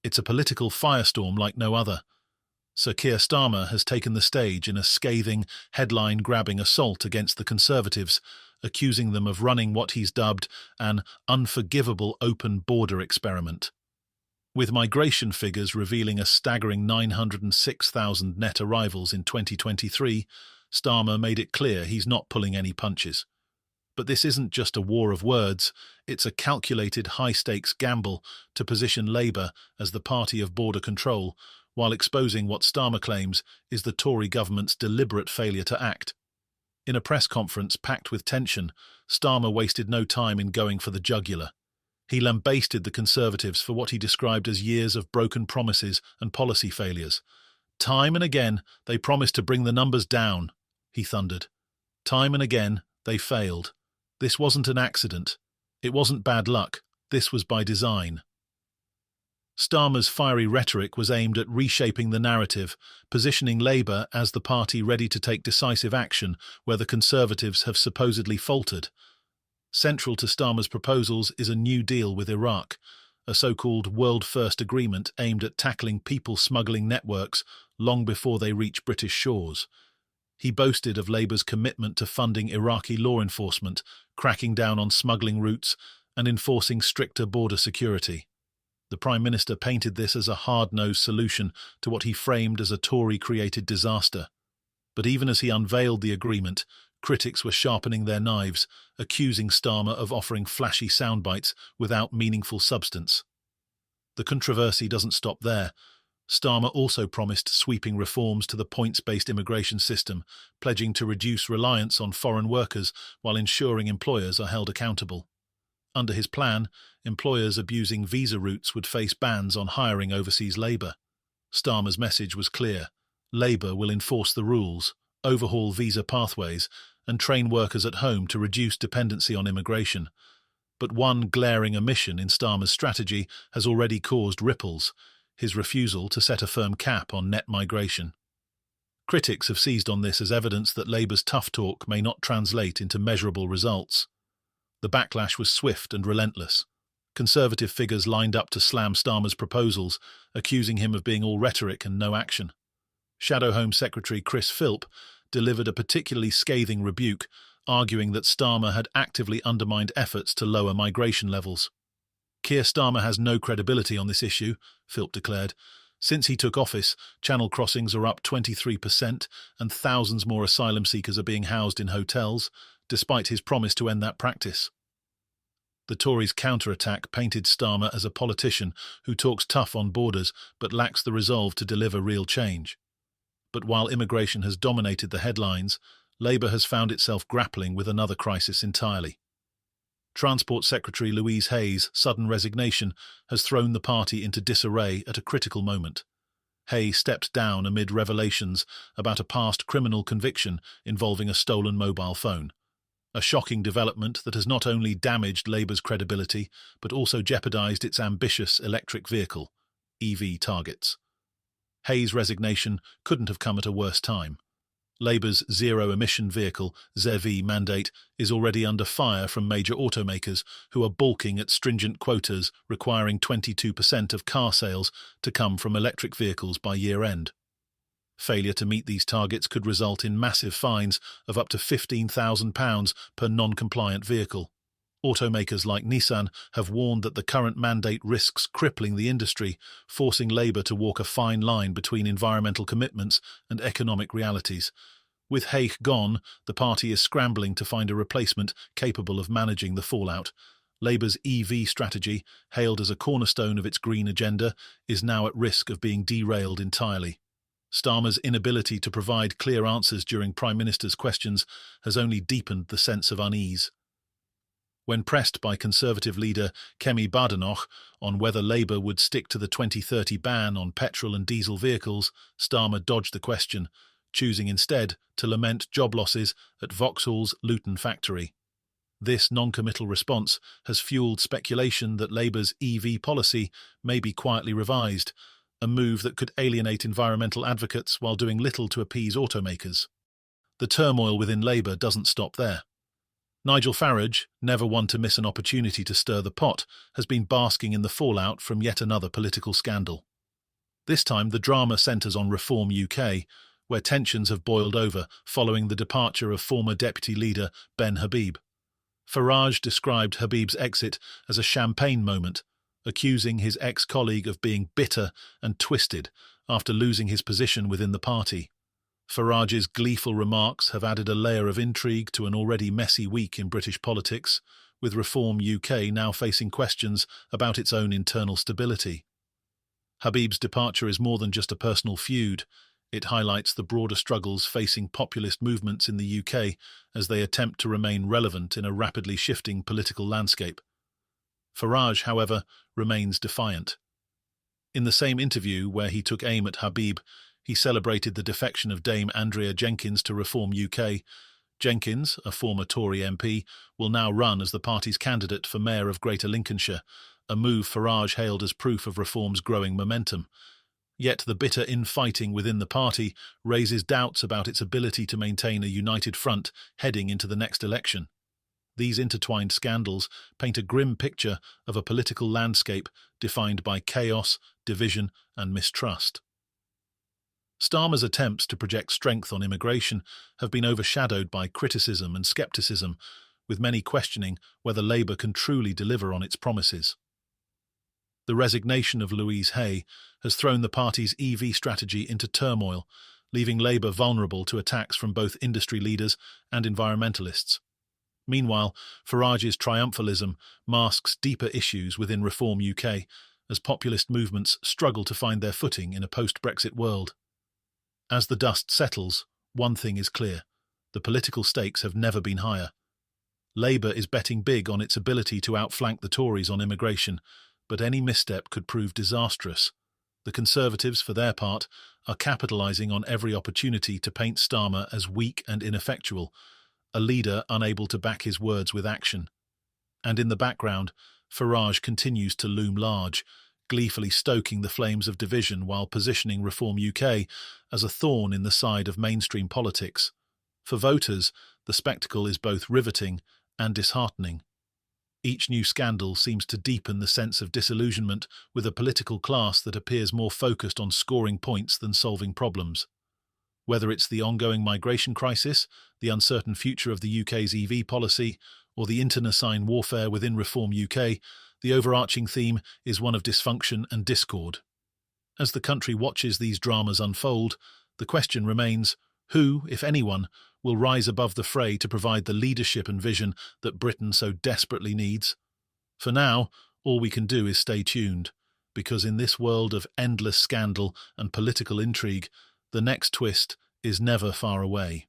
It's a political firestorm like no other. Sir Keir Starmer has taken the stage in a scathing, headline-grabbing assault against the Conservatives, accusing them of running what he's dubbed an unforgivable open border experiment. With migration figures revealing a staggering 906,000 net arrivals in 2023, Starmer made it clear he's not pulling any punches. But this isn't just a war of words, it's a calculated high-stakes gamble to position Labour as the party of border control, while exposing what Starmer claims is the Tory government's deliberate failure to act. In a press conference packed with tension, Starmer wasted no time in going for the jugular. He lambasted the Conservatives for what he described as years of broken promises and policy failures. Time and again, they promised to bring the numbers down, he thundered. Time and again, they failed. This wasn't an accident. It wasn't bad luck. This was by design. Starmer's fiery rhetoric was aimed at reshaping the narrative, positioning Labour as the party ready to take decisive action where the Conservatives have supposedly faltered. Central to Starmer's proposals is a new deal with Iraq, a so-called world-first agreement aimed at tackling people smuggling networks long before they reach British shores. He boasted of Labour's commitment to funding Iraqi law enforcement, cracking down on smuggling routes, and enforcing stricter border security. The Prime Minister painted this as a hard-nosed solution to what he framed as a Tory-created disaster. But even as he unveiled the agreement, critics were sharpening their knives, accusing Starmer of offering flashy soundbites without meaningful substance. The controversy doesn't stop there. Starmer also promised sweeping reforms to the points-based immigration system, pledging to reduce reliance on foreign workers while ensuring employers are held accountable. Under his plan, employers abusing visa routes would face bans on hiring overseas labour. Starmer's message was clear. Labour will enforce the rules, overhaul visa pathways, and train workers at home to reduce dependency on immigration. But one glaring omission in Starmer's strategy has already caused ripples: his refusal to set a firm cap on net migration. Critics have seized on this as evidence that Labour's tough talk may not translate into measurable results. The backlash was swift and relentless. Conservative figures lined up to slam Starmer's proposals, accusing him of being all rhetoric and no action. Shadow Home Secretary Chris Philp delivered a particularly scathing rebuke, arguing that Starmer had actively undermined efforts to lower migration levels. Keir Starmer has no credibility on this issue, Philp declared. Since he took office, channel crossings are up 23% and thousands more asylum seekers are being housed in hotels, despite his promise to end that practice. The Tories' counterattack painted Starmer as a politician who talks tough on borders but lacks the resolve to deliver real change. But while immigration has dominated the headlines, Labour has found itself grappling with another crisis entirely. Transport Secretary Louise Hay's sudden resignation has thrown the party into disarray at a critical moment. Hay stepped down amid revelations about a past criminal conviction involving a stolen mobile phone. A shocking development that has not only damaged Labour's credibility, but also jeopardised its ambitious electric vehicle, EV targets. Hay's resignation couldn't have come at a worse time. Labour's zero-emission vehicle, ZEV mandate, is already under fire from major automakers who are balking at stringent quotas requiring 22% of car sales to come from electric vehicles by year-end. Failure to meet these targets could result in massive fines of up to £15,000 per non-compliant vehicle. Automakers like Nissan have warned that the current mandate risks crippling the industry, forcing Labour to walk a fine line between environmental commitments and economic realities. With Hay gone, the party is scrambling to find a replacement capable of managing the fallout. Labour's EV strategy, hailed as a cornerstone of its green agenda, is now at risk of being derailed entirely. Starmer's inability to provide clear answers during Prime Minister's questions has only deepened the sense of unease. When pressed by Conservative leader Kemi Badenoch on whether Labour would stick to the 2030 ban on petrol and diesel vehicles, Starmer dodged the question, choosing instead to lament job losses at Vauxhall's Luton factory. This non-committal response has fueled speculation that Labour's EV policy may be quietly revised, a move that could alienate environmental advocates while doing little to appease automakers. The turmoil within Labour doesn't stop there. Nigel Farage, never one to miss an opportunity to stir the pot, has been basking in the fallout from yet another political scandal. This time, the drama centres on Reform UK, where tensions have boiled over following the departure of former Deputy Leader Ben Habib. Farage described Habib's exit as a champagne moment, accusing his ex-colleague of being bitter and twisted after losing his position within the party. Farage's gleeful remarks have added a layer of intrigue to an already messy week in British politics, with Reform UK now facing questions about its own internal stability. Habib's departure is more than just a personal feud. It highlights the broader struggles facing populist movements in the UK as they attempt to remain relevant in a rapidly shifting political landscape. Farage, however, remains defiant. In the same interview where he took aim at Habib, he celebrated the defection of Dame Andrea Jenkyns to Reform UK. Jenkyns, a former Tory MP, will now run as the party's candidate for Mayor of Greater Lincolnshire, a move Farage hailed as proof of Reform's growing momentum. Yet the bitter infighting within the party raises doubts about its ability to maintain a united front heading into the next election. These intertwined scandals paint a grim picture of a political landscape defined by chaos, division, and mistrust. Starmer's attempts to project strength on immigration have been overshadowed by criticism and scepticism, with many questioning whether Labour can truly deliver on its promises. The resignation of Louise Hay has thrown the party's EV strategy into turmoil, leaving Labour vulnerable to attacks from both industry leaders and environmentalists. Meanwhile, Farage's triumphalism masks deeper issues within Reform UK as populist movements struggle to find their footing in a post-Brexit world. As the dust settles, one thing is clear: the political stakes have never been higher. Labour is betting big on its ability to outflank the Tories on immigration, but any misstep could prove disastrous. The Conservatives, for their part, are capitalising on every opportunity to paint Starmer as weak and ineffectual, a leader unable to back his words with action. And in the background, Farage continues to loom large, gleefully stoking the flames of division while positioning Reform UK as a thorn in the side of mainstream politics. For voters, the spectacle is both riveting and disheartening. Each new scandal seems to deepen the sense of disillusionment with a political class that appears more focused on scoring points than solving problems. Whether it's the ongoing migration crisis, the uncertain future of the UK's EV policy, or the internecine warfare within Reform UK, the overarching theme is one of dysfunction and discord. As the country watches these dramas unfold, the question remains: who, if anyone, will rise above the fray to provide the leadership and vision that Britain so desperately needs? For now, all we can do is stay tuned, because in this world of endless scandal and political intrigue, the next twist is never far away.